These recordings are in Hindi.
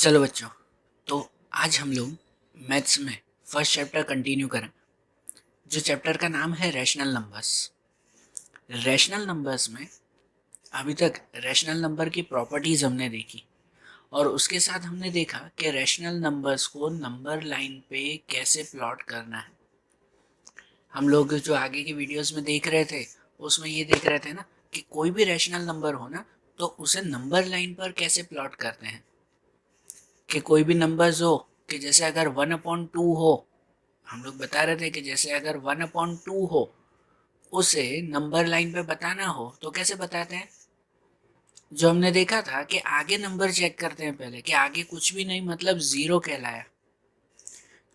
चलो बच्चों, तो आज हम लोग मैथ्स में फर्स्ट चैप्टर कंटिन्यू करें, जो चैप्टर का नाम है रैशनल नंबर्स। रैशनल नंबर्स में अभी तक रैशनल नंबर की प्रॉपर्टीज हमने देखी और उसके साथ हमने देखा कि रैशनल नंबर्स को नंबर लाइन पे कैसे प्लॉट करना है। हम लोग जो आगे की वीडियोस में देख रहे थे उसमें ये देख रहे थे ना कि कोई भी रैशनल नंबर हो ना तो उसे नंबर लाइन पर कैसे प्लॉट करते हैं। कि कोई भी नंबर्स हो कि जैसे अगर 1/2 हो, हम लोग बता रहे थे कि जैसे अगर 1/2 हो उसे नंबर लाइन पे बताना हो तो कैसे बताते हैं। जो हमने देखा था कि आगे नंबर चेक करते हैं पहले कि आगे कुछ भी नहीं मतलब जीरो कहलाया,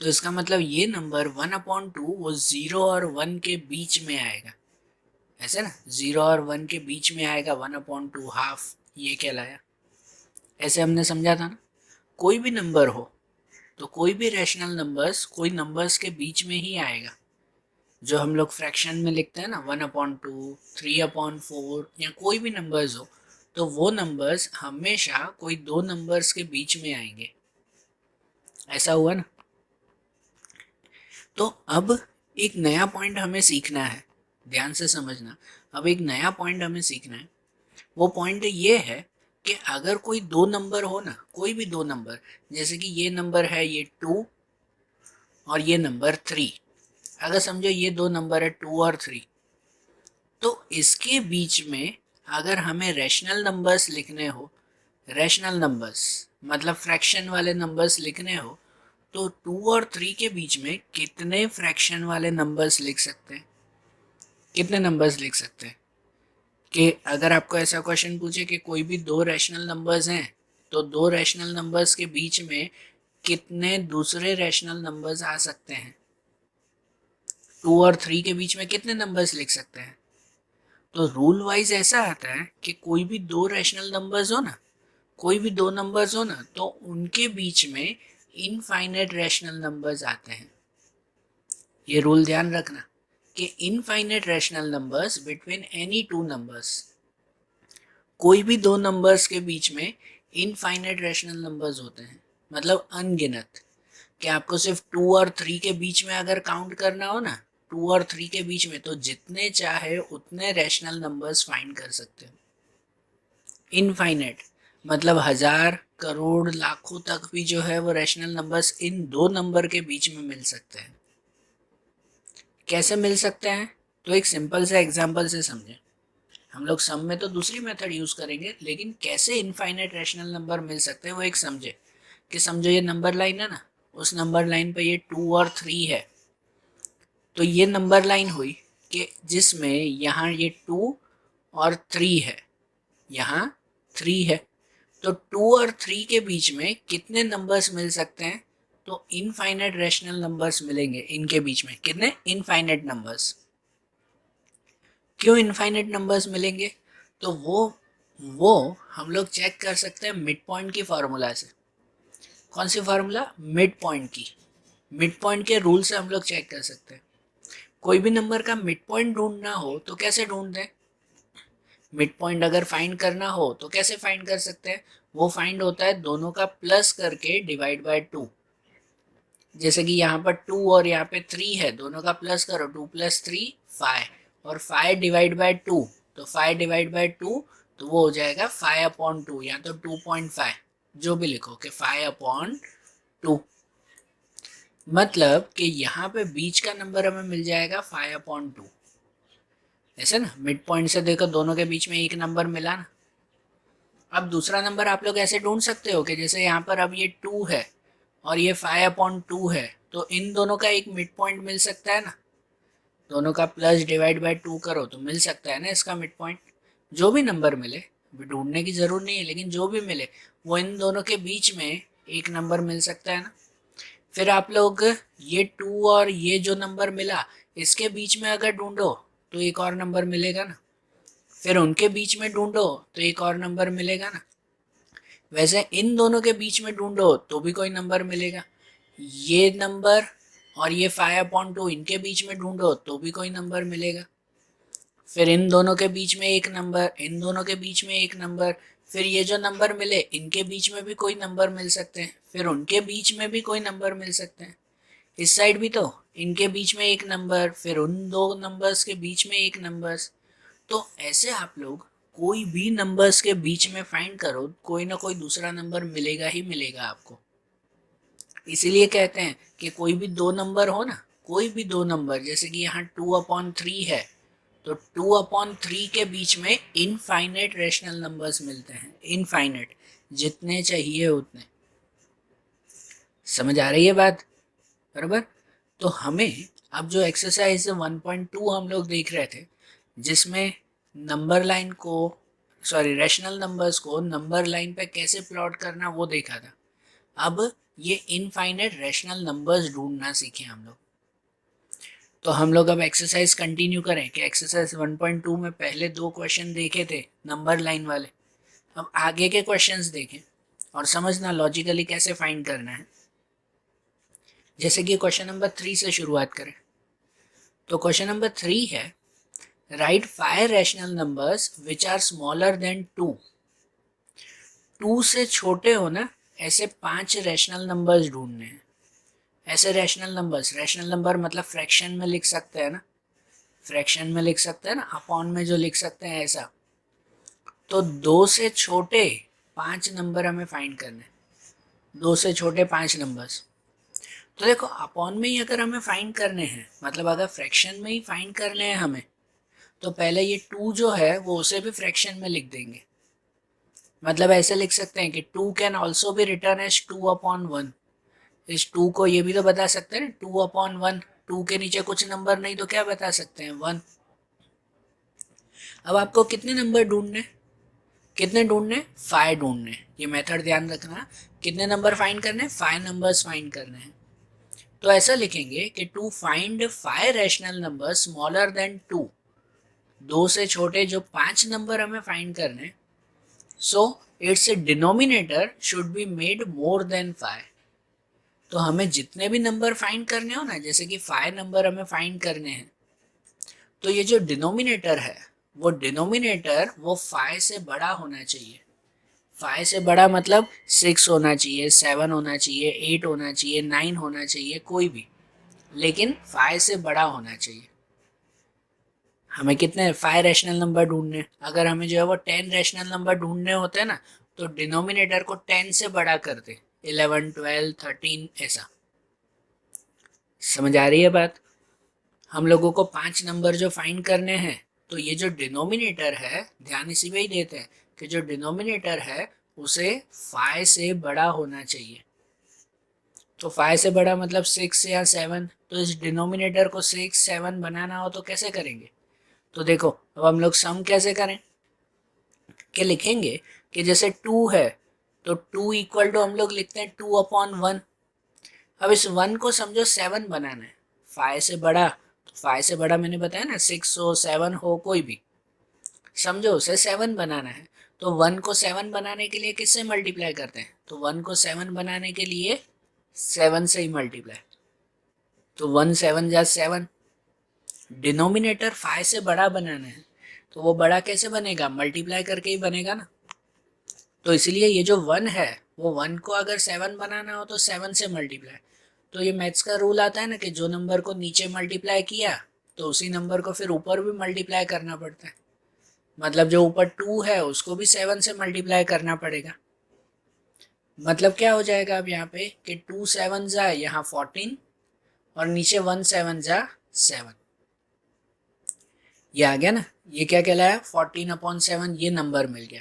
तो इसका मतलब ये नंबर 1/2 वो जीरो और वन के बीच में आएगा। ऐसे ना, जीरो और वन के बीच में आएगा 1/2 हाफ, ये कहलाया। ऐसे हमने समझा था ना। कोई भी नंबर हो तो कोई भी रैशनल नंबर्स कोई नंबर्स के बीच में ही आएगा। जो हम लोग फ्रैक्शन में लिखते हैं ना 1/2, 3/4 या कोई भी नंबर्स हो तो वो नंबर्स हमेशा कोई दो नंबर्स के बीच में आएंगे। ऐसा हुआ ना। तो अब एक नया पॉइंट हमें सीखना है, ध्यान से समझना। अब एक नया पॉइंट हमें सीखना है। वो पॉइंट ये है कि अगर कोई दो नंबर हो ना, कोई भी दो नंबर, जैसे कि ये नंबर है ये 2 और ये नंबर 3। अगर समझो ये दो नंबर है 2 और 3, तो इसके बीच में अगर हमें रैशनल नंबर्स लिखने हो, रैशनल नंबर्स मतलब फ्रैक्शन वाले नंबर्स लिखने हो, तो 2 और 3 के बीच में कितने फ्रैक्शन वाले नंबर्स लिख सकते हैं, कितने नंबर्स लिख सकते हैं। कि अगर आपको ऐसा क्वेश्चन पूछे कि कोई भी दो रैशनल नंबर्स हैं तो दो रैशनल नंबर्स के बीच में कितने दूसरे रैशनल नंबर्स आ सकते हैं, 2 और 3 के बीच में कितने नंबर्स लिख सकते हैं। तो रूल वाइज ऐसा आता है कि कोई भी दो रैशनल नंबर्स हो ना, कोई भी दो नंबर्स हो ना तो उनके बीच में इनफाइनाइट रैशनल नंबर्स आते हैं। ये रूल ध्यान रखना कि infinite rational numbers between any two numbers, कोई भी दो नंबर्स के बीच में इनफाइनाइट रैशनल नंबर्स होते हैं, मतलब अनगिनत। कि आपको सिर्फ 2 और 3 के बीच में अगर काउंट करना हो ना, 2 और 3 के बीच में, तो जितने चाहे उतने रैशनल नंबर्स फाइंड कर सकते हो। इनफाइनाइट मतलब हजार करोड़ लाखों तक भी जो है वो रैशनल नंबर्स इन दो नंबर के बीच में मिल सकते हैं। कैसे मिल सकते हैं, तो एक सिंपल सा एग्जांपल से समझें। हम लोग सम में तो दूसरी मेथड यूज करेंगे, लेकिन कैसे इनफाइनाइट रैशनल नंबर मिल सकते हैं वो एक समझे। कि समझो ये नंबर लाइन है ना, उस नंबर लाइन पे ये 2 और 3 है। तो ये नंबर लाइन हुई कि जिसमें यहाँ ये 2 और 3 है, यहाँ 3 है। तो 2 और 3 के बीच में कितने नंबर्स मिल सकते हैं, तो इनफाइनाइट रैशनल नंबर्स मिलेंगे इनके बीच में। कितने इनफाइनाइट नंबर्स। क्यों इनफाइनाइट नंबर्स मिलेंगे, तो वो हम लोग चेक कर सकते हैं मिड पॉइंट की फार्मूला से। कौन सी फार्मूला, मिड पॉइंट की। मिड पॉइंट के रूल से हम लोग चेक कर सकते हैं। कोई भी नंबर का मिड पॉइंट ढूंढना हो तो कैसे ढूंढते हैं। मिड पॉइंट अगर फाइंड करना हो तो कैसे फाइंड कर सकते हैं, वो फाइंड होता है दोनों का प्लस करके डिवाइड बाय 2। जैसे कि यहाँ पर 2 और यहाँ पे 3 है, दोनों का प्लस करो, 2 + 3 5, और 5 डिवाइड बाय 2, तो 5 डिवाइड बाय 2 तो वो हो जाएगा 5/2 या तो 2.5, जो भी लिखो कि 5/2। मतलब कि यहाँ पे बीच का नंबर हमें मिल जाएगा 5/2। ऐसे ना, मिड पॉइंट से देखो दोनों के बीच में एक नंबर मिला ना। अब दूसरा नंबर आप लोग ऐसे ढूंढ सकते हो कि जैसे यहाँ पर अब ये 2 है और ये 5/2 है, तो इन दोनों का एक मिड पॉइंट मिल सकता है ना। दोनों का प्लस डिवाइड बाय 2 करो तो मिल सकता है ना इसका मिड पॉइंट। जो भी नंबर मिले, अभी ढूंढने की जरूरत नहीं है, लेकिन जो भी मिले वो इन दोनों के बीच में एक नंबर मिल सकता है ना। फिर आप लोग ये 2 और ये जो नंबर मिला इसके बीच में अगर ढूंढो तो एक और नंबर मिलेगा ना। फिर उनके बीच में ढूंढो तो एक और नंबर मिलेगा ना। वैसे इन दोनों के बीच में ढूंढो तो भी कोई नंबर मिलेगा। ये नंबर और ये 5/2 इनके बीच में ढूंढो तो भी कोई नंबर मिलेगा। फिर इन दोनों के बीच में एक नंबर, इन दोनों के बीच में एक नंबर, फिर ये जो नंबर मिले इनके बीच में भी कोई नंबर मिल सकते हैं, फिर उनके बीच में भी कोई नंबर मिल सकते हैं, इस साइड भी तो इनके बीच में एक नंबर, फिर उन दो नंबर्स के बीच में एक नंबर्स। तो ऐसे आप लोग कोई भी नंबर्स के बीच में फाइंड करो, कोई ना कोई दूसरा नंबर मिलेगा ही मिलेगा आपको। इसीलिए कहते हैं कि कोई भी दो नंबर हो ना, कोई भी दो नंबर, जैसे कि यहाँ 2/3 है, तो 2/3 के बीच में इनफाइनाइट रेशनल नंबर्स मिलते हैं, इनफाइनाइट, जितने चाहिए उतने। समझ आ रही है बात? बराबर। तो हमें अब जो एक्सरसाइज 1.2 हम लोग देख रहे थे, जिसमें नंबर लाइन को, सॉरी, रैशनल नंबर्स को नंबर लाइन पे कैसे प्लॉट करना वो देखा था। अब ये इनफाइनाइट रैशनल नंबर्स ढूंढना सीखे हम लोग। तो हम लोग अब एक्सरसाइज कंटिन्यू करें कि एक्सरसाइज 1.2 में पहले दो क्वेश्चन देखे थे नंबर लाइन वाले, अब आगे के क्वेश्चंस देखें और समझना लॉजिकली कैसे फाइंड करना है। जैसे कि क्वेश्चन नंबर 3 से शुरुआत करें। तो क्वेश्चन नंबर 3 है, write 5 rational numbers which are smaller than 2। 2 से छोटे हो ना ऐसे 5 रैशनल नंबर्स ढूंढने हैं। ऐसे रैशनल नंबर मतलब फ्रैक्शन में लिख सकते हैं ना, फ्रैक्शन में लिख सकते हैं ना, अपॉन में जो लिख सकते हैं ऐसा। तो 2 से छोटे 5 नंबर हमें फाइंड करने, 2 से छोटे 5 नंबर्स। तो देखो अपॉन में ही अगर हमें फाइंड करने हैं, मतलब अगर फ्रैक्शन में ही फाइंड करने हैं हमें, तो पहले ये 2 जो है वो उसे भी फ्रैक्शन में लिख देंगे। मतलब ऐसे लिख सकते हैं कि 2 can also be written as 2/1। इस 2 को ये भी तो बता सकते हैं 2/1। 2 के नीचे कुछ नंबर नहीं तो क्या बता सकते हैं, 1। अब आपको कितने नंबर ढूंढने, कितने ढूंढने, 5 ढूंढने। ये मेथड ध्यान रखना, कितने नंबर फाइंड करने, 5 नंबर्स फाइंड करने हैं। तो ऐसा लिखेंगे कि to find 5 rational number smaller than 2। 2 से छोटे जो 5 नंबर हमें फाइंड करने, so it's denominator should be made more than 5। तो हमें जितने भी नंबर फाइंड करने हो ना, जैसे कि 5 नंबर हमें फाइंड करने हैं, तो ये जो डिनोमिनेटर है वो डिनोमिनेटर वो 5 से बड़ा होना चाहिए। 5 से बड़ा मतलब 6 होना चाहिए, 7 होना चाहिए, 8 होना चाहिए, 9 होना चाहिए, कोई भी, लेकिन 5 से बड़ा होना चाहिए। हमें कितने 5 रैशनल नंबर ढूंढने, अगर हमें जो है वो 10 रैशनल नंबर ढूंढने होते हैं ना, तो डिनोमिनेटर को 10 से बड़ा करते, 11, 12, 13 ऐसा। समझ आ रही है बात? हम लोगों को 5 नंबर जो फाइंड करने हैं, तो ये जो डिनोमिनेटर है, ध्यान इसी में ही देते हैं कि जो डिनोमिनेटर है उसे 5 से बड़ा होना चाहिए। तो 5 से बड़ा मतलब 6 या 7। तो इस डिनोमिनेटर को 6, 7 बनाना हो तो कैसे करेंगे? तो देखो अब हम लोग सम कैसे करें, कि लिखेंगे कि जैसे 2 है तो 2 इक्वल टू हम लोग लिखते हैं 2/1। अब इस 1 को समझो 7 बनाना है, 5 से बड़ा, तो 5 से बड़ा मैंने बताया ना, 6 हो, 7 हो, कोई भी, समझो उसे 7 बनाना है। तो 1 को 7 बनाने के लिए किससे मल्टीप्लाई करते हैं? तो 1 को 7 बनाने के लिए 7 से ही मल्टीप्लाई। तो 1 7 जा 7। डिनोमिनेटर 5 से बड़ा बनाना है, तो वो बड़ा कैसे बनेगा? मल्टीप्लाई करके ही बनेगा ना। तो इसलिए ये जो 1 है वो 1 को अगर 7 बनाना हो तो 7 से मल्टीप्लाई। तो ये मैथ्स का रूल आता है ना कि जो नंबर को नीचे मल्टीप्लाई किया तो उसी नंबर को फिर ऊपर भी मल्टीप्लाई करना पड़ता है। मतलब जो ऊपर 2 है उसको भी 7 से मल्टीप्लाई करना पड़ेगा। मतलब क्या हो जाएगा अब यहाँ पे कि 2 7 जा यहाँ 14 और नीचे 1 7 जा 7। ये आ गया ना, ये क्या कहलाया, 14/7, ये नंबर मिल गया।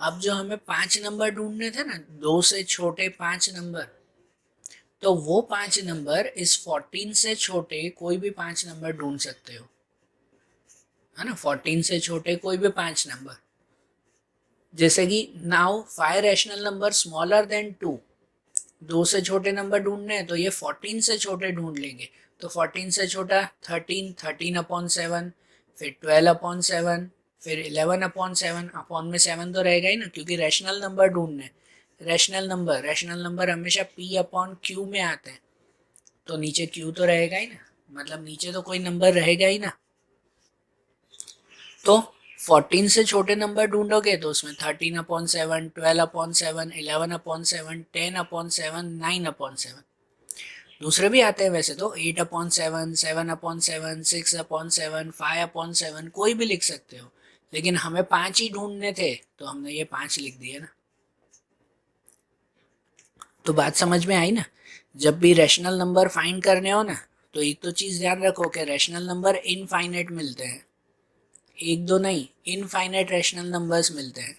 अब जो हमें 5 नंबर ढूंढने थे ना, 2 से छोटे 5 नंबर, तो वो 5 नंबर इस 14 से छोटे कोई भी 5 नंबर ढूंढ सकते हो, है ना, 14 से छोटे कोई भी 5 नंबर। जैसे कि now 5 rational number smaller than 2। 2 से छोटे नंबर ढूंढने हैं तो ये 14 से छोटे ढूंढ लेंगे। तो 14 से छोटा 13, 13/7, फिर 12/7, फिर 11/7। अपॉन में 7 तो रहेगा ही ना, क्योंकि रैशनल नंबर ढूंढने, रैशनल नंबर हमेशा P/Q में आते हैं, तो नीचे Q तो रहेगा ही ना, मतलब नीचे तो कोई नंबर रहेगा ही ना। तो 14 से छोटे नंबर ढूंढोगे तो उसमें 13/7, 12/7, 11/7, 10/7, 9/7। दूसरे भी आते हैं वैसे तो 8/7, 7/7, 6/7, 5/7, कोई भी लिख सकते हो, लेकिन हमें 5 ही ढूंढने थे तो हमने ये 5 लिख दिए ना। तो बात समझ में आई ना। जब भी रैशनल नंबर फाइंड करने हो ना, तो एक तो चीज ध्यान रखो कि रैशनल नंबर इनफाइनाइट मिलते हैं, एक दो नहीं, इनफाइनाइट रैशनल नंबर्स मिलते हैं।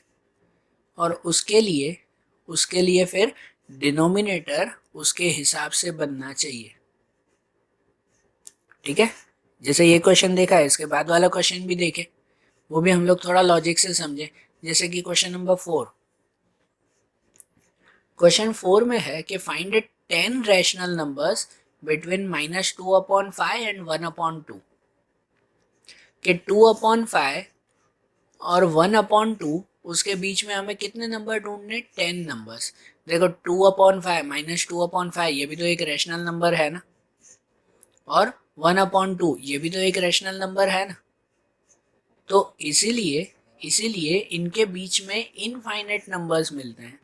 और उसके लिए फिर डिनोमिनेटर उसके हिसाब से बनना चाहिए। ठीक है, जैसे ये क्वेश्चन देखा है, इसके बाद वाला क्वेश्चन भी देखे, वो भी हम लोग थोड़ा लॉजिक से समझे। जैसे कि क्वेश्चन नंबर 4, क्वेश्चन 4 में है कि find 10 rational numbers between -2/5 and 1/2। कि 2/5 और 1/2 उसके बीच में हमें कितने नंबर ढूंढने, 10 नंबर्स। देखो 2/5 -2/5 ये भी तो एक रैशनल नंबर है ना, और 1/2 ये भी तो एक रैशनल नंबर है ना। तो इसीलिए इनके बीच में इनफाइनाइट नंबर्स मिलते हैं।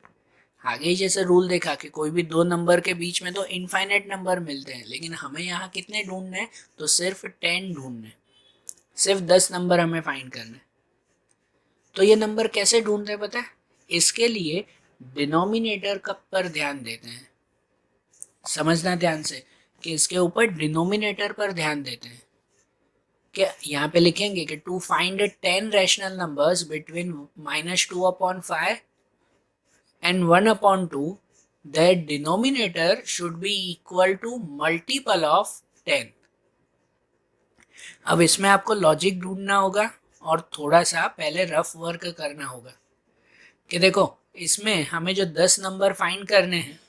आगे ही जैसे रूल देखा कि कोई भी दो नंबर के बीच में तो इनफाइनाइट नंबर मिलते हैं, लेकिन हमें यहाँ कितने ढूंढने हैं, तो सिर्फ 10 ढूंढने, सिर्फ 10 नंबर हमें फाइंड करने। तो ये नंबर कैसे ढूंढते हैं पता है, इसके लिए डिनोमिनेटर का पर ध्यान देते हैं। समझना ध्यान से कि इसके ऊपर डिनोमिनेटर पर ध्यान देते हैं। क्या यहाँ पे लिखेंगे कि to find 10 rational numbers between -2/5 and 1/2, the denominator should be equal to multiple of 10। अब इसमें आपको लॉजिक ढूंढना होगा और थोड़ा सा पहले रफ वर्क करना होगा। कि देखो इसमें हमें जो 10 नंबर फाइंड करने हैं,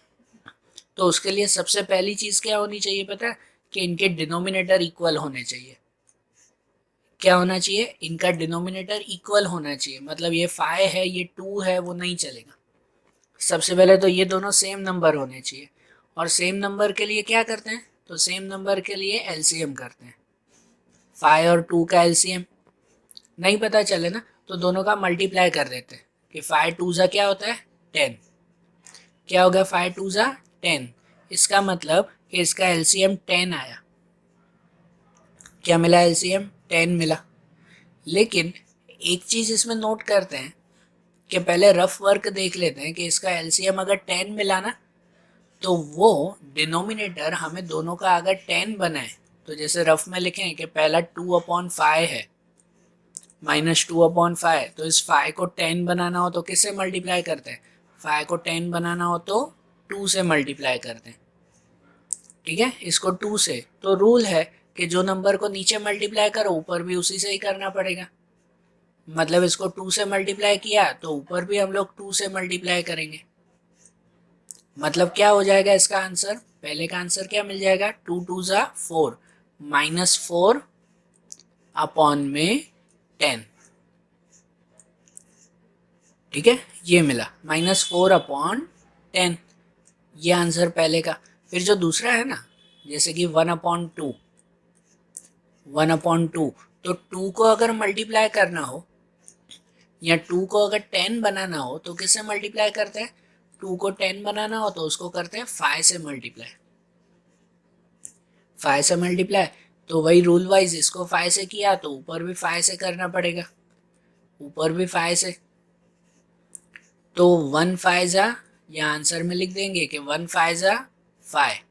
तो उसके लिए सबसे पहली चीज क्या होनी चाहिए पता है, कि इनके डिनोमिनेटर इक्वल होने चाहिए। क्या होना चाहिए, इनका डिनोमिनेटर इक्वल होना चाहिए। मतलब ये 5 है, ये 2 है, वो नहीं चलेगा। सबसे पहले तो ये दोनों सेम नंबर होने चाहिए। और सेम नंबर के लिए क्या करते हैं, तो सेम नंबर के लिए एलसीएम करते हैं। 5 और 2 का एलसीएम नहीं पता चले ना, तो दोनों का मल्टीप्लाई कर देते हैं। कि 5 2 जा क्या होता है, 10। क्या होगा 5 2 जा 10। इसका मतलब कि इसका एलसीएम 10 आया। क्या मिला, एलसीएम 10 मिला। लेकिन एक चीज इसमें नोट करते हैं कि पहले रफ वर्क देख लेते हैं कि इसका एलसीएम अगर 10 मिला ना, तो वो डिनोमिनेटर हमें दोनों का अगर 10 बनाए, तो जैसे रफ में लिखें कि पहला 2/5 है, -2/5, तो इस 5 को 10 बनाना हो तो किससे मल्टीप्लाई करते हैं, 5 को 10 बनाना हो तो 2 से मल्टीप्लाई करते हैं। ठीक है, इसको 2 से, तो रूल है कि जो नंबर को नीचे मल्टीप्लाई करो ऊपर भी उसी से ही करना पड़ेगा। मतलब इसको 2 से मल्टीप्लाई किया तो ऊपर भी हम लोग 2 से मल्टीप्लाई करेंगे। मतलब क्या हो जाएगा इसका आंसर, पहले का आंसर क्या मिल जाएगा, 2 2 जा 4, -4 अपॉन में 10। ठीक है, ये मिला -4/10, ये आंसर पहले का। फिर जो दूसरा है ना, जैसे कि 1/2, 1/2, तो 2 को अगर मल्टीप्लाई करना हो या 2 को अगर 10 बनाना हो तो किससे मल्टीप्लाई करते हैं, 2 को 10 बनाना हो तो उसको करते हैं 5 से मल्टीप्लाई। 5 से मल्टीप्लाई, तो वही रूल वाइज इसको 5 से किया तो ऊपर भी 5 से करना पड़ेगा, ऊपर भी 5 से। तो 1 5 जा, या आंसर में लिख देंगे कि 1 5 जा 5,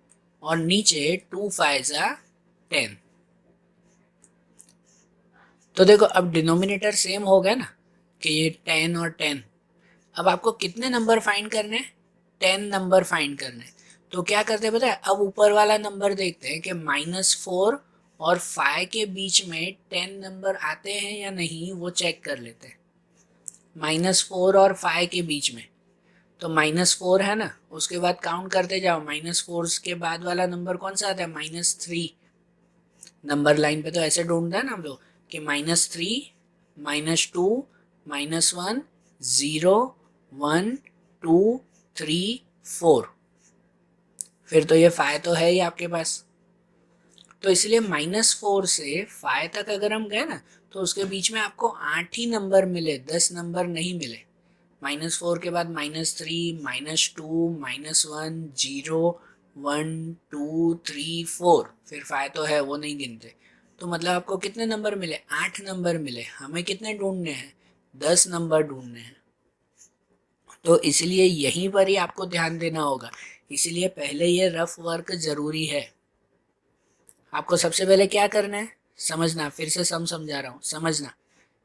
और नीचे 2 5 जा 10। तो देखो अब डिनोमिनेटर सेम हो गया ना, कि ये 10 और 10। अब आपको कितने नंबर फाइंड करने हैं, 10 नंबर फाइंड करने हैं। तो क्या करते हैं पता है, अब ऊपर वाला नंबर देखते हैं कि -4 और 5 के बीच में 10 नंबर आते हैं या नहीं, वो चेक कर लेते हैं। -4 और 5 के बीच में, तो -4 है ना, उसके बाद काउंट करते जाओ, -4 के बाद वाला नंबर कौन सा आता है, -3। नंबर लाइन पे तो ऐसे ढूंढते हैं ना हम लोग कि -3, -2, -1, 0, 1, 2, 3, 4। फिर तो ये 5 तो है ही आपके पास। तो इसलिए -4 से 5 तक अगर हम गए ना तो उसके बीच में आपको 8 ही नंबर मिले, 10 नंबर नहीं मिले। -4 के बाद -3, -2, -1, 0, 1, 2, 3, 4, फिर 5 तो है वो नहीं गिनते। तो मतलब आपको कितने नंबर मिले? 8 नंबर मिले। हमें कितने ढूंढने हैं? 10 नंबर ढूंढने हैं। तो इसलिए यहीं पर ही आपको ध्यान देना होगा। इसलिए पहले ये रफ वर्क जरूरी है। आपको सबसे पहले क्या करना है समझना, फिर से समझा रहा हूँ, समझना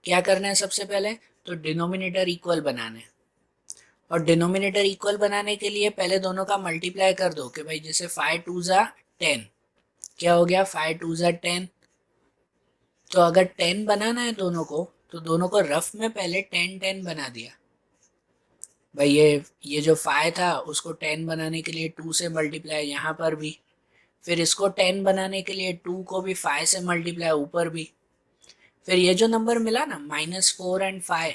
क्या करना है। सबसे पहले तो डिनोमिनेटर इक्वल बनाना है, और डिनोमिनेटर इक्वल बनाने के लिए पहले दोनों का मल्टीप्लाई कर दो कि भाई जैसे 5 2 ज़ा 10, क्या हो गया 5 2 ज़ा 10। तो अगर 10 बनाना है दोनों को, तो दोनों को रफ में पहले 10 10 बना दिया। भाई ये जो 5 था उसको 10 बनाने के लिए 2 से मल्टीप्लाई यहाँ पर भी, फिर इसको 10 बनाने के लिए 2 को भी 5 से मल्टीप्लाई ऊपर भी। फिर ये जो नंबर मिला ना -4 एंड 5,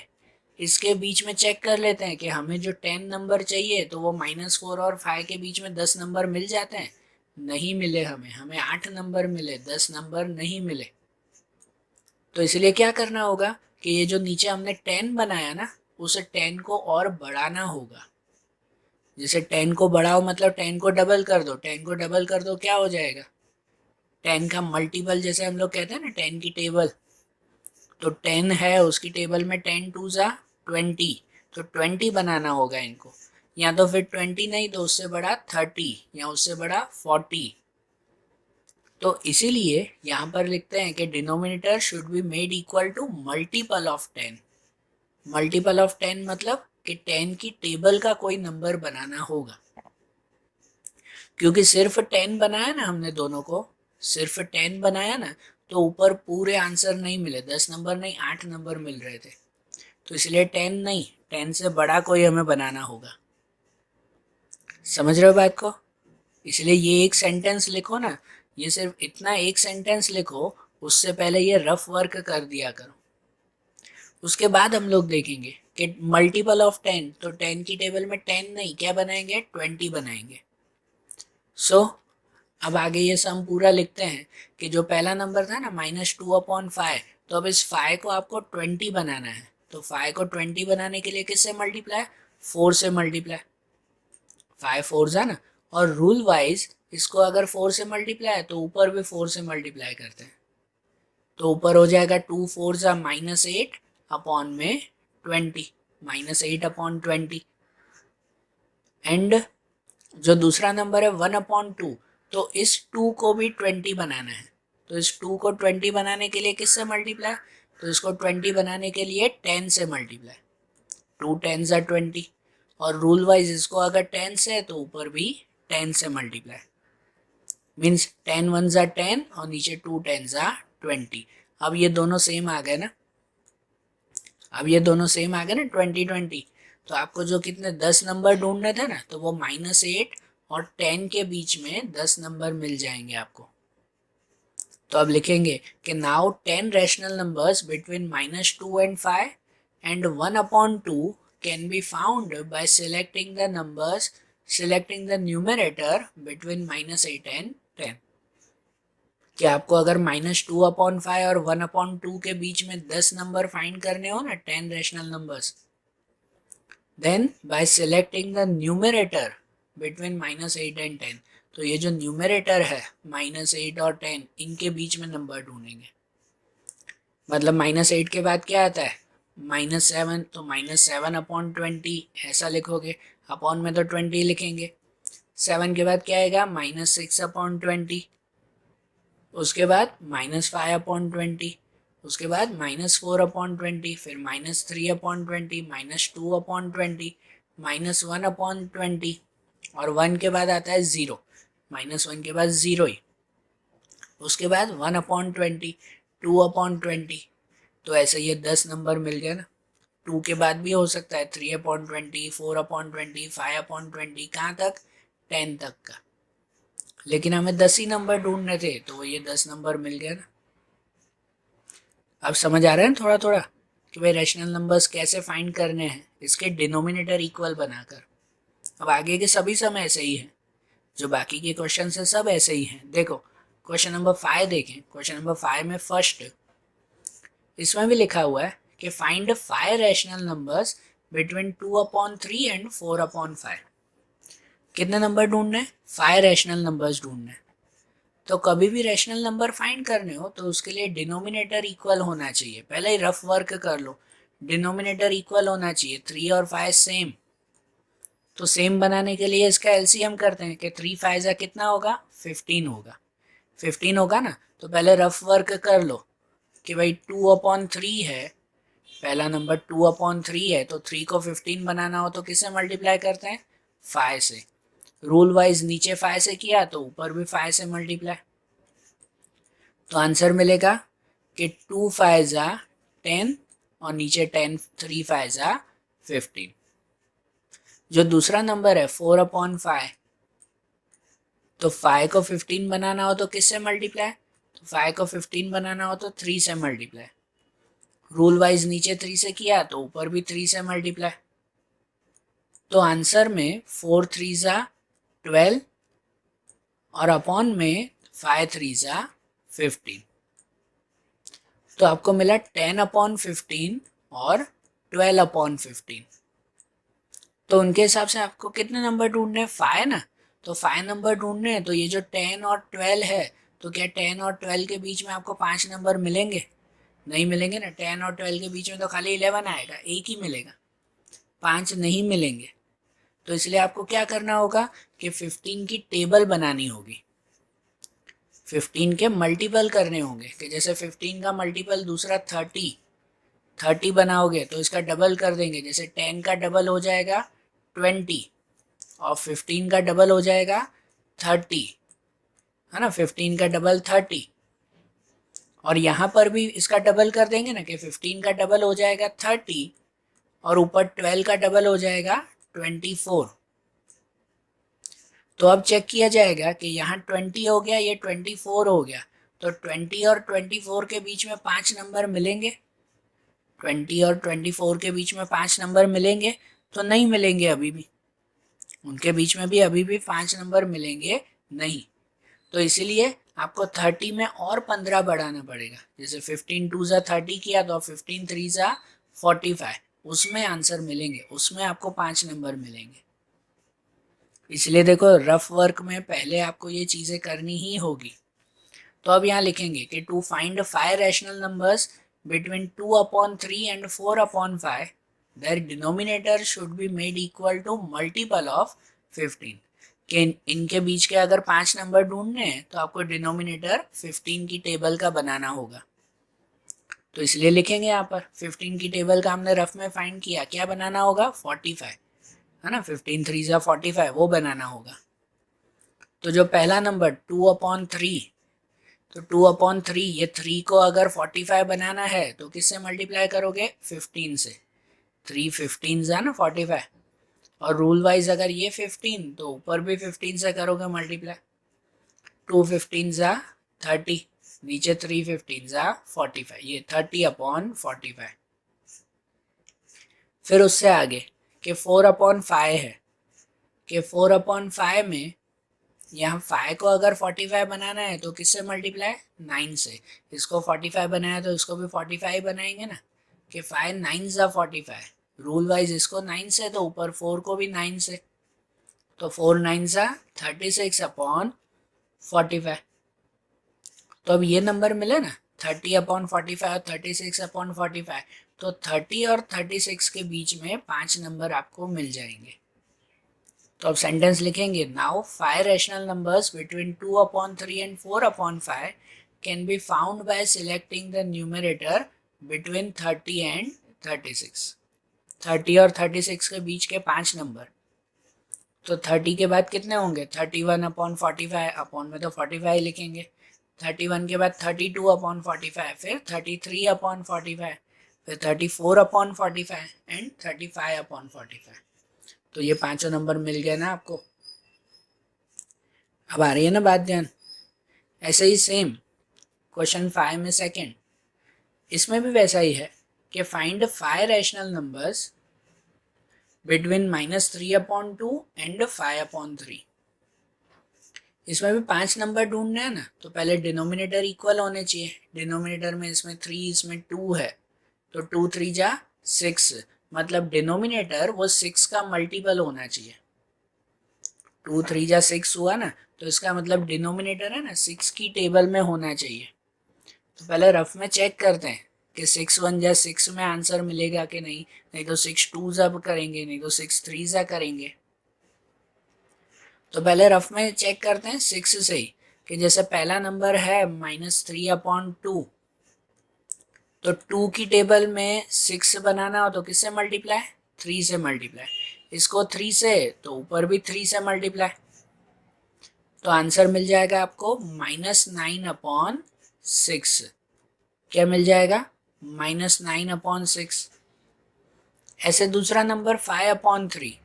इसके बीच में चेक कर लेते हैं कि हमें जो 10 नंबर चाहिए तो वो -4 और 5 के बीच में 10 नंबर मिल जाते हैं। नहीं मिले, हमें 8 नंबर मिले, 10 नंबर नहीं मिले। तो इसलिए क्या करना होगा कि ये जो नीचे हमने 10 बनाया ना, उसे 10 को और बढ़ाना होगा। जैसे 10 को बढ़ाओ मतलब 10 को डबल कर दो, 10 को डबल कर दो क्या हो जाएगा? 10 का मल्टीपल, जैसे हम लोग कहते हैं ना 10 की टेबल, तो 10 है उसकी टेबल में 10 2 ज़ा 20, तो 20 बनाना होगा इनको। या तो फिर 20 नहीं तो उससे बड़ा 30 या उससे बड़ा 40। तो इसीलिए यहाँ पर लिखते हैं कि denominator should be made equal to multiple of 10। Multiple of 10 मतलब कि 10 की टेबल का कोई नंबर बनाना होगा। क्योंकि सिर्फ 10 बनाया ना हमने दोनों को, सिर्फ 10 बनाया ना, तो ऊपर पूरे आंसर नहीं मिले, 10 नंबर नहीं 8 नंबर मिल रहे थे। तो इसलिए 10 नहीं, 10 से बड़ा कोई हमें बनाना होगा। समझ रहे हो बात को? इसलिए ये एक सेंटेंस लिखो ना, ये सिर्फ इतना एक सेंटेंस लिखो, उससे पहले ये रफ वर्क कर दिया करो। उसके बाद हम लोग देखेंगे कि मल्टीपल ऑफ 10, तो 10 की टेबल में 10 नहीं क्या बनाएंगे? 20 बनाएंगे। सो अब आगे ये सम पूरा लिखते हैं कि जो पहला नंबर था ना -2/5, तो अब इस 5 को आपको 20 बनाना है। तो 5 को 20 बनाने के लिए किससे मल्टीप्लाई? 4 से मल्टीप्लाई। 5 4 ज़ा ना, और रूल वाइज इसको अगर 4 से मल्टीप्लाई है तो ऊपर भी 4 से मल्टीप्लाई करते हैं। तो ऊपर हो जाएगा 2 4 ज़ा -8 अपॉन में 20, -8/20। एंड जो दूसरा नंबर है 1/2, तो इस 2 को भी 20 बनाना है। तो इस 2 को 20 बनाने के लिए किससे मल्टीप्लाई? तो इसको 20 बनाने के लिए 10 से मल्टीप्लाई। 2 10 ज़ा 20, और रूल वाइज इसको अगर 10 से है तो ऊपर भी 10 से मल्टीप्लाई। मीन्स 10 1 ज़ा 10 और नीचे 2 10 ज़ा 20। अब ये दोनों सेम आ गए ना, अब ये दोनों सेम आ गए ना 20 20। तो आपको जो कितने 10 नंबर ढूंढने थे ना, तो वो -8 और 10 के बीच में 10 नंबर मिल जाएंगे आपको। तो अब लिखेंगे कि now 10 rational numbers between -2 and 5 and 1/2 can be found by selecting the numbers, selecting the numerator between -8 and 10। कि आपको अगर -2/5 और 1/2 के बीच में 10 नंबर फाइंड करने हो ना, 10 rational numbers, then by selecting the numerator between -8 and 10, तो ये जो न्यूमरेटर है -8 और 10, इनके बीच में नंबर ढूंढेंगे। मतलब -8 के बाद क्या आता है? -7, तो -7/20 ऐसा लिखोगे, अपॉन में तो 20 लिखेंगे। 7 के बाद क्या आएगा? -6/20, उसके बाद -5/20, उसके बाद -4/20, फिर -3/20, -2/20, -1/20, और 1 के बाद आता है 0, -1 के बाद 0 ही, उसके बाद 1/20, 2/20। तो ऐसे ये 10 नंबर मिल गया ना। 2 के बाद भी हो सकता है 3/20, 4/20, 5/20, कहाँ तक? 10 तक का। लेकिन हमें 10 ही नंबर ढूंढने थे, तो ये 10 नंबर मिल गया ना। अब समझ आ रहा है ना थोड़ा थोड़ा कि भाई रैशनल नंबर्स कैसे फाइंड करने हैं, इसके डिनोमिनेटर इक्वल बनाकर। अब आगे के सभी सम ऐसे ही हैं, जो बाकी के क्वेश्चन है सब ऐसे ही हैं। देखो क्वेश्चन नंबर 5 देखें। क्वेश्चन नंबर 5 में फर्स्ट इसमें भी लिखा हुआ है कि find 5 rational numbers between 2/3 and 4/5। कितने नंबर ढूंढने हैं? 5 रैशनल नंबर्स ढूंढने हैं। तो कभी भी रैशनल नंबर फाइंड करने हो तो उसके लिए डिनोमिनेटर इक्वल होना चाहिए। पहले ही रफ वर्क कर लो, डिनोमिनेटर इक्वल होना चाहिए। 3 और 5 सेम, तो सेम बनाने के लिए इसका एलसीएम करते हैं कि 3 5 कितना होगा? 15 होगा। 15 होगा ना, तो पहले रफ वर्क कर लो कि भाई 2/3 है, पहला नंबर 2/3 है, तो 3 को 15 बनाना हो तो किससे मल्टीप्लाई करते हैं? 5 से। रूल वाइज नीचे 5 से किया तो ऊपर भी 5 से मल्टीप्लाई, तो आंसर मिलेगा कि 2 5 10 और नीचे 10 3 5 15। जो दूसरा नंबर है 4/5, तो 5 को 15 बनाना हो तो किससे मल्टीप्लाई? तो 5 को 15 बनाना हो तो 3 से मल्टीप्लाई। रूल वाइज नीचे 3 से किया तो ऊपर भी 3 से मल्टीप्लाई, तो आंसर में 4 3 12 और अपॉन में 5 3 15। तो आपको मिला 10/15 और 12/15। तो उनके हिसाब से आपको कितने नंबर ढूंढने हैं? 5 ना, तो 5 नंबर ढूंढने हैं। तो ये जो 10 और 12 है, तो क्या 10 और 12 के बीच में आपको 5 नंबर मिलेंगे? नहीं मिलेंगे ना। 10 और 12 के बीच में तो खाली 11 आएगा, एक ही मिलेगा, 5 नहीं मिलेंगे। तो इसलिए आपको क्या करना होगा कि 15 की टेबल बनानी होगी, 15 के मल्टीपल करने होंगे। कि जैसे 15 का मल्टीपल दूसरा 30 बनाओगे तो इसका डबल कर देंगे। जैसे 10 का डबल हो जाएगा 20 और 15 का डबल हो जाएगा 30, है ना। 15 का डबल 30, और यहाँ पर भी इसका डबल कर देंगे ना कि 15 का डबल हो जाएगा 30 और ऊपर 12 का डबल हो जाएगा 24। तो अब चेक किया जाएगा कि यहाँ 20 हो गया, ये 24 हो गया, तो 20 और 24 के बीच में 5 नंबर मिलेंगे? 20 और 24 के बीच में 5 नंबर मिलेंगे? तो नहीं मिलेंगे, अभी भी उनके बीच में भी अभी भी 5 नंबर मिलेंगे नहीं। तो इसीलिए आपको 30 में और 15 बढ़ाना पड़ेगा। जैसे 15 2 30 किया तो 15 3 45, उसमें आंसर मिलेंगे, उसमें आपको 5 नंबर मिलेंगे। इसलिए देखो, रफ वर्क में पहले आपको ये चीज़ें करनी ही होगी। तो अब यहाँ लिखेंगे कि to find 5 rational numbers between 2/3 and 4/5 their denominator should be made equal to multiple of 15। कि इनके बीच के अगर 5 नंबर ढूंढने हैं तो आपको डिनोमिनेटर 15 की टेबल का बनाना होगा। तो इसलिए लिखेंगे यहाँ पर 15 की टेबल का हमने रफ में फाइंड किया, क्या बनाना होगा? 45, है ना। 15 3 45 वो बनाना होगा। तो जो पहला नंबर 2/3, तो 2/3, ये 3 को अगर 45 बनाना है तो किससे मल्टीप्लाई करोगे? 15 से। 3 15 ना 45, और रूल वाइज अगर ये 15 तो ऊपर भी 15 से करोगे मल्टीप्लाई। 2 15 30, नीचे 3 15 45, ये 30/45। फिर उससे आगे कि 4/5 है, कि 4/5 में यहाँ 5 को अगर 45 बनाना है तो किससे मल्टीप्लाई? 9 से। इसको 45 बनाया तो इसको भी 45 बनाएंगे ना, कि 5 9 45। रूल वाइज इसको 9 से, तो ऊपर 4 को भी 9 से, तो 4 9 36/45। तो अब ये नंबर मिले ना, 30/45 और 36/45, तो 30 और 36 के बीच में 5 नंबर आपको मिल जाएंगे। तो अब सेंटेंस लिखेंगे, now 5 rational numbers between 2/3 and 4/5 can be found by selecting the numerator between 30 and 36। 30 और 36 के बीच के 5 नंबर, तो 30 के बाद कितने होंगे? 31/45, अपॉन में तो 45 लिखेंगे। 31 के बाद 32/45, फिर 33/45, फिर 34/45 एंड 35/45। तो ये 5 नंबर मिल गए ना आपको। अब आ रही है ना बात ध्यान? ऐसे ही सेम क्वेश्चन 5 में सेकंड, इसमें भी वैसा ही है कि find 5 rational numbers between -3/2 and 5/3। इसमें भी 5 नंबर ढूंढने हैं ना, तो पहले डिनोमिनेटर इक्वल होने चाहिए। डिनोमिनेटर में इसमें 3 इसमें 2 है, तो 2 3 जा 6, मतलब डिनोमिनेटर वो 6 का मल्टीपल होना चाहिए। 2 3 जा 6 हुआ ना, तो इसका मतलब डिनोमिनेटर है ना 6 की टेबल में होना चाहिए। तो पहले रफ में चेक करते हैं कि 6 1 जा 6 में आंसर मिलेगा कि नहीं। नहीं तो 6 2 जा करेंगे, नहीं तो 6 3 जा करेंगे। तो पहले रफ में चेक करते हैं 6 से ही, कि जैसे पहला नंबर है -3/2, तो 2 की टेबल में 6 बनाना हो तो किससे मल्टीप्लाई, 3 से मल्टीप्लाई। इसको 3 से, तो ऊपर भी 3 से मल्टीप्लाई। तो आंसर मिल जाएगा आपको -9/6। क्या मिल जाएगा, -9/6। ऐसे दूसरा नंबर 5/3,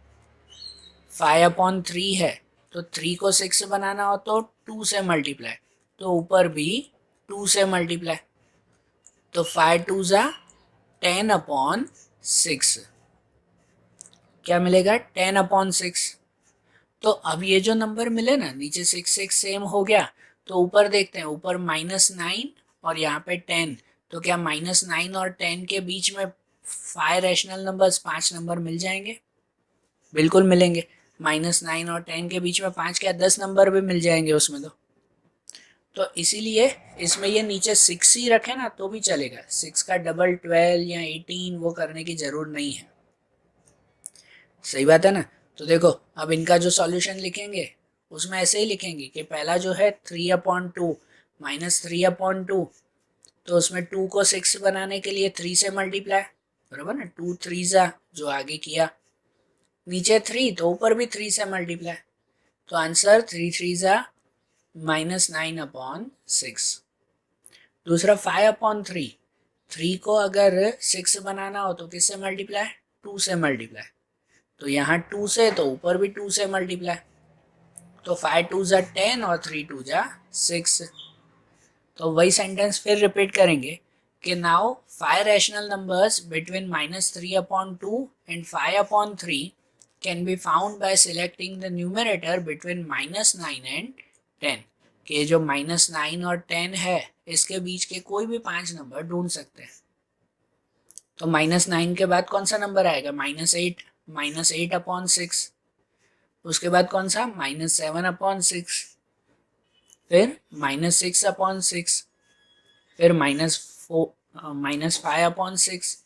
5/3 है, तो 3 को 6 बनाना हो तो 2 से मल्टीप्लाई, तो ऊपर भी 2 से मल्टीप्लाई। तो 5 2 जा 10/6, क्या मिलेगा 10/6। तो अब ये जो नंबर मिले ना, नीचे 6 6 सेम हो गया, तो ऊपर देखते हैं, ऊपर -9 और यहाँ पे 10, तो क्या -9 और 10 के बीच में 5 रैशनल नंबर्स, 5 नंबर मिल जाएंगे। बिल्कुल मिलेंगे। -9 और 10 के बीच में 5 क्या 10 नंबर भी मिल जाएंगे उसमें। तो इसीलिए इसमें ये नीचे 6 ही रखे ना तो भी चलेगा, 6 का डबल 12 या 18 वो करने की जरूरत नहीं है। सही बात है ना। तो देखो अब इनका जो सॉल्यूशन लिखेंगे उसमें ऐसे ही लिखेंगे कि पहला जो है 3/2 -3/2, तो उसमें 2 को 6 बनाने के लिए 3 से मल्टीप्लाई, बराबर ना, 2 3 जा जो आगे किया, नीचे 3 तो ऊपर भी 3 से मल्टीप्लाई। तो आंसर 3 3 जा -9/6। दूसरा 5/3, 3 को अगर 6 बनाना हो तो किससे मल्टीप्लाई, 2 से मल्टीप्लाई। तो यहाँ 2 से, तो ऊपर भी 2 से मल्टीप्लाई। तो 5 2 जा 10 और 3 2 जा 6। तो वही सेंटेंस फिर रिपीट करेंगे कि now 5 rational numbers between -3/2 and 5/3 can be found by selecting the numerator between -9 and 10। कि जो -9 और 10 है इसके बीच के कोई भी 5 नंबर ढूंढ सकते हैं। तो -9 के बाद कौन सा नंबर आएगा, -8, -8/6। उसके बाद कौन सा, -7/6, फिर -6/6, फिर -5/6,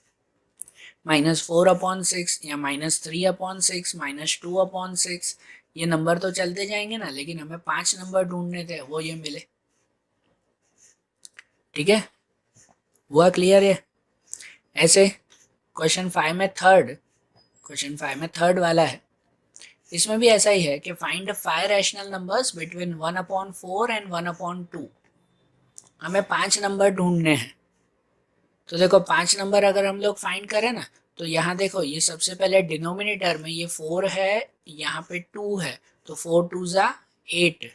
-4/6 या -3/6, -2/6। ये नंबर तो चलते जाएंगे ना, लेकिन हमें 5 नंबर ढूंढने थे, वो ये मिले। ठीक है, हुआ क्लियर ये। ऐसे क्वेश्चन 5 में थर्ड वाला है, इसमें भी ऐसा ही है कि find 5 rational numbers between 1/4 and 1/2। हमें 5 नंबर ढूंढने हैं। तो देखो 5 नंबर अगर हम लोग फाइंड करें ना, तो यहाँ देखो ये सबसे पहले डिनोमिनेटर में ये 4 है, यहाँ पे 2 है, तो 4 2 जा 8।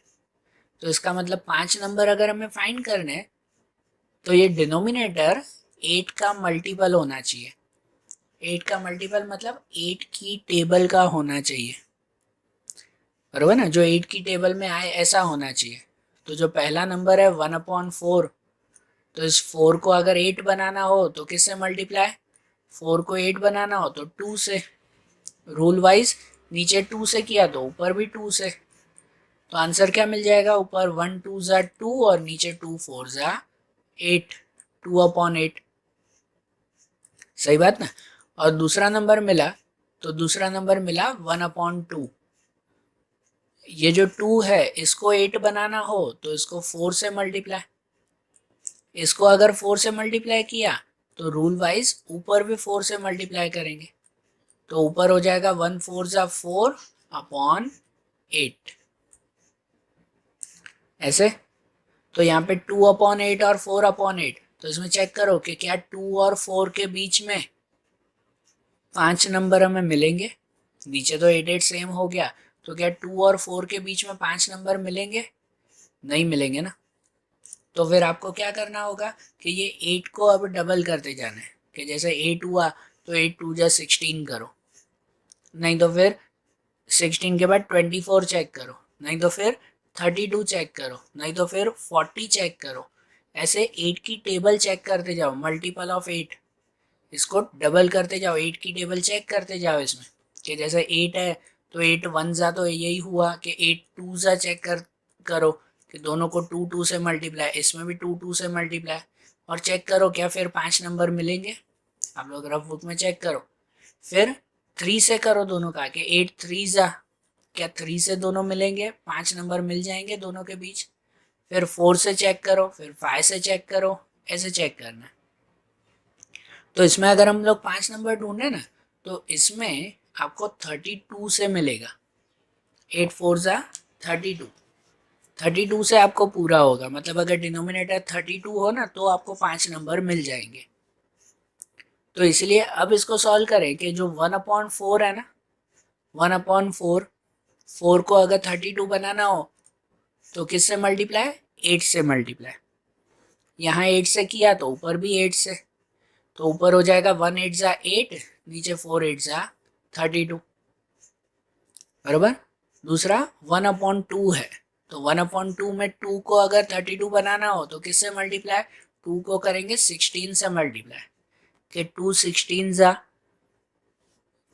तो इसका मतलब 5 नंबर अगर हमें फाइंड करने हैं तो ये डिनोमिनेटर 8 का मल्टीपल होना चाहिए। 8 का मल्टीपल मतलब 8 की टेबल का होना चाहिए, बरोबर ना, जो 8 की टेबल में आए ऐसा होना चाहिए। तो जो पहला नंबर है 1/4, तो इस 4 को अगर 8 बनाना हो तो किससे मल्टीप्लाई, 4 को 8 बनाना हो तो 2 से। रूल वाइज नीचे 2 से किया तो ऊपर भी 2 से। तो आंसर क्या मिल जाएगा, ऊपर 1 2 जा 2 और नीचे 2 4 जा 8, 2/8। सही बात ना। और दूसरा नंबर मिला, तो दूसरा नंबर मिला 1/2। ये जो 2 है इसको 8 बनाना हो तो इसको 4 से मल्टीप्लाई। इसको अगर 4 से मल्टीप्लाई किया तो रूल वाइज ऊपर भी 4 से मल्टीप्लाई करेंगे, तो ऊपर हो जाएगा 1 4 जा 4/8। ऐसे। तो यहाँ पे 2/8 और 4/8, तो इसमें चेक करो कि क्या 2 और 4 के बीच में 5 नंबर हमें मिलेंगे। नीचे तो 8 8 सेम हो गया, तो क्या 2 और 4 के बीच में 5 नंबर मिलेंगे, नहीं मिलेंगे ना। तो फिर आपको क्या करना होगा कि ये 8 को अब डबल करते जाना है, कि जैसे 8 हुआ तो 8 2 जा 16 करो, नहीं तो फिर 16 के बाद 24 चेक करो, नहीं तो फिर 32 चेक करो, नहीं तो फिर 40 चेक करो। ऐसे 8 की टेबल चेक करते जाओ, मल्टीपल ऑफ 8, इसको डबल करते जाओ, 8 की टेबल चेक करते जाओ इसमें, कि जैसे 8 है तो 8 वन ज़ा तो यही हुआ कि 8 टू ज़ा चेक करो कि दोनों को 2 2 से मल्टीप्लाई, इसमें भी 2 2 से मल्टीप्लाई, और चेक करो क्या फिर 5 नंबर मिलेंगे। आप लोग रफ बुक में चेक करो। फिर 3 से करो दोनों का, कि 8 3 ज़ा, क्या 3 से दोनों मिलेंगे, 5 नंबर मिल जाएंगे दोनों के बीच। फिर 4 से चेक करो, फिर 5 से चेक करो, ऐसे चेक करना है। तो इसमें अगर हम लोग 5 नंबर ढूंढे ना, तो इसमें आपको 32 से मिलेगा, 8 4 ज़ा 32, 32 से आपको पूरा होगा, मतलब अगर डिनोमिनेटर 32 हो ना तो आपको 5 नंबर मिल जाएंगे। तो इसलिए अब इसको सॉल्व करें कि जो 1/4 है ना, 1/4, 4 को अगर 32 बनाना हो तो किससे मल्टीप्लाई, 8 से मल्टीप्लाई। यहाँ 8 से किया तो ऊपर भी 8 से, तो ऊपर हो जाएगा 1 8 ज़ा 8, नीचे 4 8 ज़ा 32, बराबर। दूसरा 1/2 है, तो 1/2 में 2 को अगर 32 बनाना हो तो किससे मल्टीप्लाई, 2 को करेंगे 16 से मल्टीप्लाई, कि 2 16 ज़ा,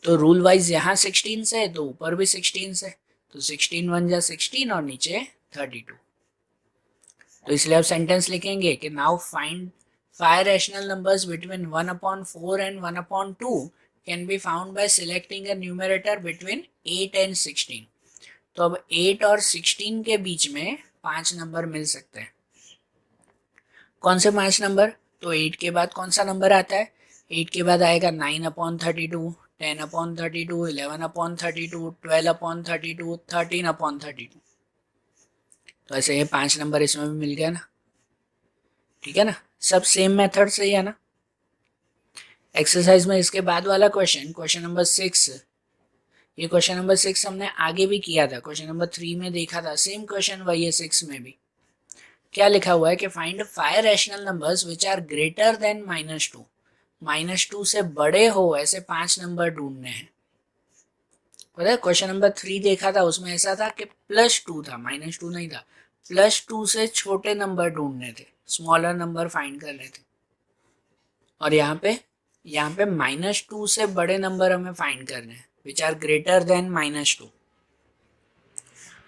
तो रूल वाइज यहाँ 16 से है तो ऊपर भी 16 से, तो 16 1 ज़ा 16 और नीचे 32। तो इसलिए आप सेंटेंस लिखेंगे कि now find 5 rational numbers between 1/4 and 1/2 can be found by selecting a numerator between 8 and 16। तो अब 8 और 16 के बीच में 5 नंबर मिल सकते हैं। कौन से 5 नंबर, तो 8 के बाद कौन सा नंबर आता है, 8 के बाद आएगा 9/32, 10/32, 11/32, 12/32, 13/32। तो ऐसे ये 5 नंबर इसमें भी मिल गया ना, ठीक है ना, सब सेम मेथड से ही है ना। एक्सरसाइज में इसके बाद वाला क्वेश्चन, क्वेश्चन नंबर 6, ये क्वेश्चन नंबर 6 हमने आगे भी किया था, क्वेश्चन नंबर 3 में देखा था, सेम क्वेश्चन वही है 6 में भी। क्या लिखा हुआ है कि find 5 rational numbers which are greater than -2, -2 से बड़े हो ऐसे 5 नंबर ढूंढने हैं। पता है क्वेश्चन नंबर 3 देखा था, उसमें ऐसा था कि +2 था, -2 नहीं था, +2 से छोटे नंबर ढूंढने थे, स्मॉलर नंबर फाइंड करने थे। और यहाँ पे -2 से बड़े नंबर हमें फाइंड करने हैं, विच आर ग्रेटर देन -2।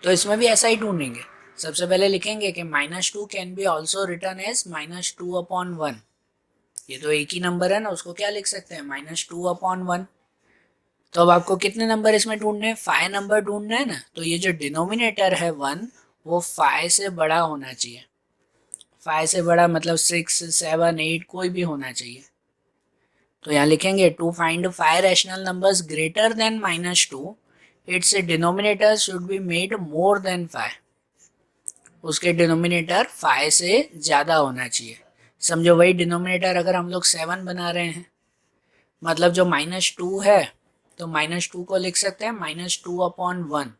तो इसमें भी ऐसा ही ढूंढेंगे। सबसे पहले लिखेंगे कि -2 can be also written as -2/1। ये तो एक ही नंबर है ना, उसको क्या लिख सकते हैं, -2/1। तो अब आपको कितने नंबर इसमें ढूंढने हैं, 5 नंबर ढूंढने हैं ना। तो ये जो डिनोमिनेटर है 1, वो 5 से बड़ा होना चाहिए। 5 से बड़ा मतलब 6 7 8 कोई भी होना चाहिए। तो यहाँ लिखेंगे to find 5 rational numbers greater than -2, its denominator should be made more than 5। उसके डिनोमिनेटर 5 से ज़्यादा होना चाहिए। समझो वही डिनोमिनेटर अगर हम लोग 7 बना रहे हैं, मतलब जो -2 है, तो -2 को लिख सकते हैं -2/1।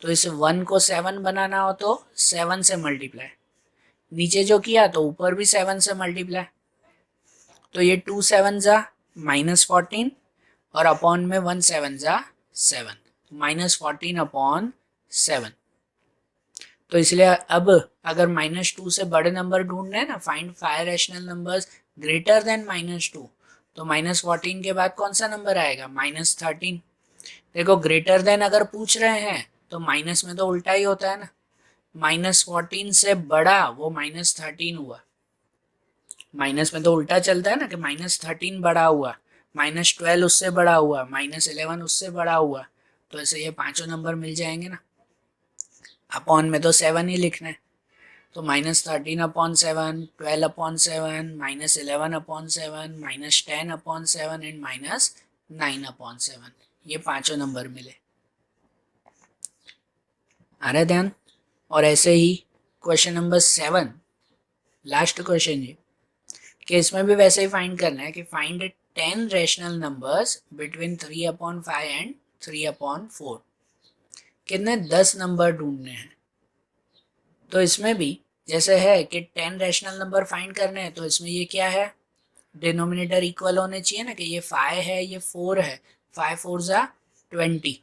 तो इस 1 को 7 बनाना हो तो 7 से मल्टीप्लाई, नीचे जो किया तो ऊपर भी 7 से मल्टीप्लाई। तो ये 2 7 ज़ा -14, और अपॉन में 1 7 ज़ा 7, -14/7। तो इसलिए अब अगर -2 से बड़े नंबर ढूंढने हैं ना, find 5 rational numbers greater than -2, तो -14 के बाद कौन सा नंबर आएगा, -13। देखो ग्रेटर देन अगर पूछ रहे हैं तो माइनस में तो उल्टा ही होता है ना, -14 से बड़ा वो -13 हुआ। माइनस में तो उल्टा चलता है ना, कि -13 बड़ा हुआ, -12 उससे बड़ा हुआ, -11 उससे बड़ा हुआ। तो ऐसे ये पांचों नंबर मिल जाएंगे ना। अपॉन में तो 7 ही लिखना है, तो -13/7, 12/7, -11/7, -10/7 एंड -9/7, ये पांचों नंबर मिले। आ रहा है ध्यान। और ऐसे ही क्वेश्चन नंबर 7, लास्ट क्वेश्चन ये, कि इसमें भी वैसे ही फाइंड करना है कि find 10 rational numbers between 3/5 and 3/4। कितने, 10 नंबर ढूंढने हैं। तो इसमें भी जैसे है कि 10 रैशनल नंबर फाइंड करने हैं, तो इसमें ये क्या है, डिनोमिनेटर इक्वल होने चाहिए ना, कि ये 5 है ये 4 है, 5 4 ज़ा 20।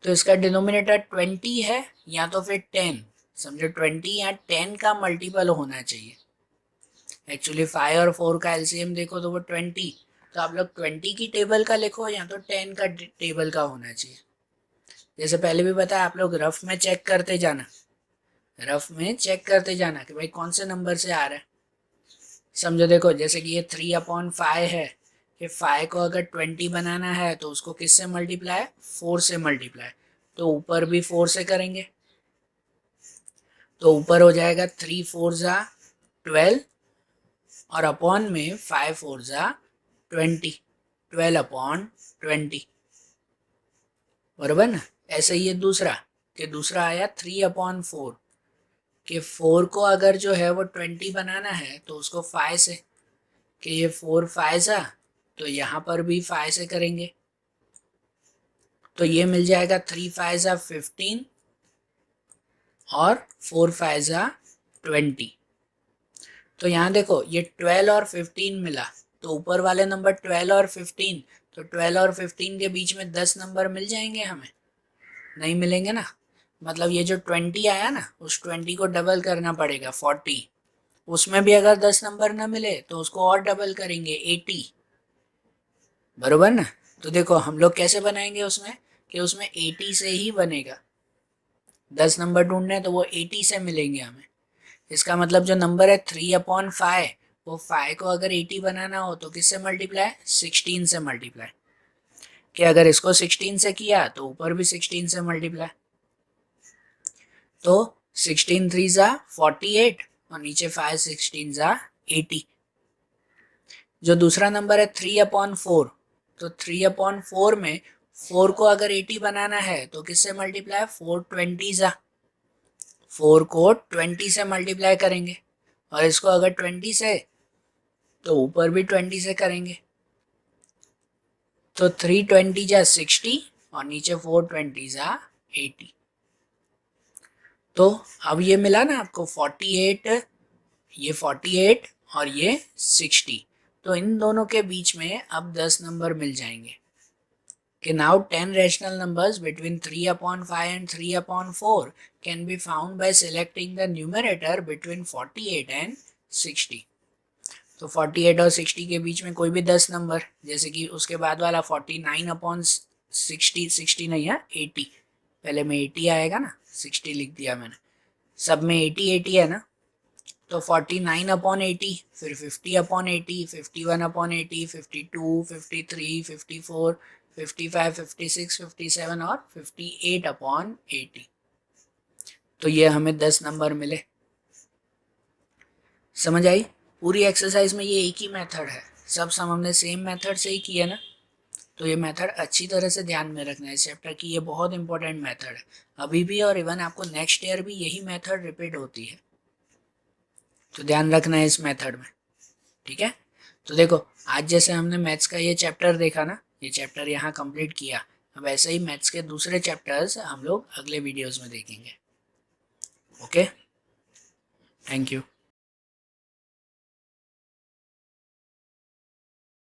तो इसका डिनोमिनेटर 20 है या तो फिर 10, समझो 20 या 10 का मल्टीपल होना चाहिए। एक्चुअली 5 और 4 का एलसीएम देखो तो वो 20, तो आप लोग 20 की टेबल का लिखो या तो 10 का टेबल का होना चाहिए। जैसे पहले भी बताया, आप लोग रफ में चेक करते जाना, रफ में चेक करते जाना कि भाई कौन से नंबर से आ रहा है। समझो देखो, जैसे कि ये 3/5 है, कि 5 को अगर 20 बनाना है तो उसको किससे मल्टीप्लाई, 4 से मल्टीप्लाई, तो ऊपर भी 4 से करेंगे, तो ऊपर हो जाएगा 3 4 जा 12 और अपॉन में 5 4 जा 20, 12/20, बराबर ना। ऐसे ही ये दूसरा, कि दूसरा आया 3/4, कि 4 को अगर जो है वो 20 बनाना है तो उसको 5 से, कि ये 4 5 जा, तो यहाँ पर भी 5 से करेंगे, तो ये मिल जाएगा 3 5 जा 15 और 4 5 जा 20। तो यहाँ देखो ये 12 और 15 मिला, तो ऊपर वाले नंबर 12 और 15, तो 12 और 15 के बीच में 10 नंबर मिल जाएंगे हमें, नहीं मिलेंगे ना। मतलब ये जो 20 आया ना, उस 20 को डबल करना पड़ेगा 40, उसमें भी अगर 10 नंबर ना मिले तो उसको और डबल करेंगे 80, बरोबर ना। तो देखो हम लोग कैसे बनाएंगे उसमें, कि उसमें 80 से ही बनेगा, 10 नंबर ढूंढने हैं तो वो 80 से मिलेंगे हमें। इसका मतलब जो नंबर है 3/5, वो 5 को अगर 80 बनाना हो तो किससे मल्टीप्लाई, 16 से मल्टीप्लाई, कि अगर इसको 16 से किया तो ऊपर भी 16 से मल्टीप्लाई, तो 16 3 जा 48 और नीचे 5 16 जा 80। जो दूसरा नंबर है 3/4, तो 3/4 में 4 को अगर 80 बनाना है तो किससे मल्टीप्लाई, 4 20 जा, 4 को 20 से मल्टीप्लाई करेंगे, और इसको अगर 20 से, तो ऊपर भी 20 से करेंगे, तो 3 20 जा 60 और नीचे 4 20 जा 80। तो अब ये मिला ना आपको 48, ये 48 और ये 60, तो इन दोनों के बीच में अब 10 नंबर मिल जाएंगे, कि now 10 rational numbers between 3/5 and 3/4 can be found by selecting the numerator between 48 and 60। तो 48 और 60 के बीच में कोई भी 10 नंबर, जैसे कि उसके बाद वाला 49/60, 60 नहीं है 80, पहले में 80 आएगा ना, 60 लिख दिया मैंने, सब में 80 80 है ना, तो 49/80, फिर 50/80, 51/80, 52, 53, 54, 55, 56, 57 और 58/80। तो ये हमें 10 नंबर मिले। समझ आई। पूरी एक्सरसाइज में ये एक ही मेथड है, सब सम हमने सेम मेथड से ही किया ना, तो ये मेथड अच्छी तरह से ध्यान में रखना है इस चैप्टर की, ये बहुत इंपॉर्टेंट मेथड है अभी भी, और इवन आपको नेक्स्ट ईयर भी यही मेथड रिपीट होती है, तो ध्यान रखना है इस मेथड में, ठीक है। तो देखो आज जैसे हमने मैथ्स का ये चैप्टर देखा ना, ये चैप्टर यहाँ कंप्लीट किया, अब ऐसे ही मैथ्स के दूसरे चैप्टर्स हम लोग अगले वीडियोस में देखेंगे। Okay, thank you.